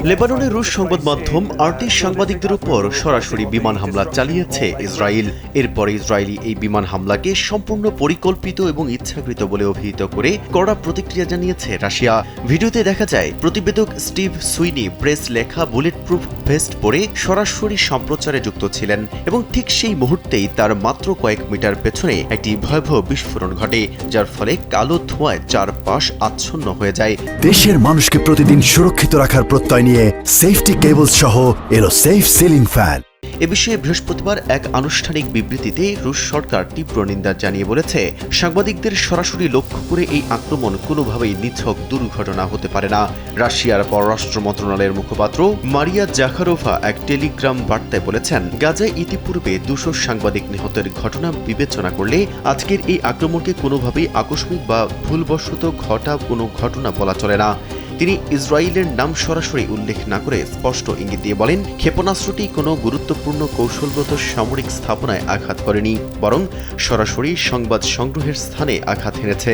লেবাননের রুশ সংবাদ মাধ্যম আরটি সাংবাদিকদের উপর সরাসরি বিমান হামলা চালিয়েছে ইসরায়েল। এরপরে ইসরায়েলি এই বিমান হামলাকে সম্পূর্ণ পরিকল্পিত এবং ইচ্ছাকৃত বলে অভিহিত করে কড়া প্রতিক্রিয়া জানিয়েছে রাশিয়া। ভিডিওতে দেখা যায় প্রতিবেদক স্টিভ সুইনি প্রেস লেখা বুলেট প্রুফ ভেস্ট পরে সরাসরি সম্প্রচারে যুক্ত ছিলেন এবং ঠিক সেই মুহূর্তেই তার মাত্র কয়েক মিটার পেছনে একটি ভয়াবহ বিস্ফোরণ ঘটে, যার ফলে কালো ধোঁয়ায় চারপাশ আচ্ছন্ন হয়ে যায়। দেশের মানুষকে প্রতিদিন সুরক্ষিত রাখার প্রত্যয় নিয়ে সেফটি কেবলস সহ এলো সেফ সিলিং ফ্যান। এ বিষয়ে বৃহস্পতিবার এক আনুষ্ঠানিক বিবৃতিতে রুশ সরকার তীব্র নিন্দা জানিয়ে বলেছে, সাংবাদিকদের সরাসরি লক্ষ্য করে এই আক্রমণ কোনোভাবেই নিছক দুর্ঘটনা হতে পারে না। রাশিয়ার পররাষ্ট্র মন্ত্রণালয়ের মুখপাত্র মারিয়া জাখারোভা এক টেলিগ্রাম বার্তায় বলেছেন, গাজায় ইতিপূর্বে 200 সাংবাদিক নিহতের ঘটনা বিবেচনা করলে আজকের এই আক্রমণকে কোনোভাবেই আকস্মিক বা ভুলবশত ঘটা কোনো ঘটনা বলা চলে না। তিনি ইসরায়েলের নাম সরাসরি উল্লেখ না করে স্পষ্ট ইঙ্গিত দিয়ে বলেন, ক্ষেপণাস্ত্রটি কোনো গুরুত্বপূর্ণ কৌশলগত সামরিক স্থাপনায় আঘাত করেনি, বরং সরাসরি সংবাদ সংগ্রহের স্থানে আঘাত হেনেছে।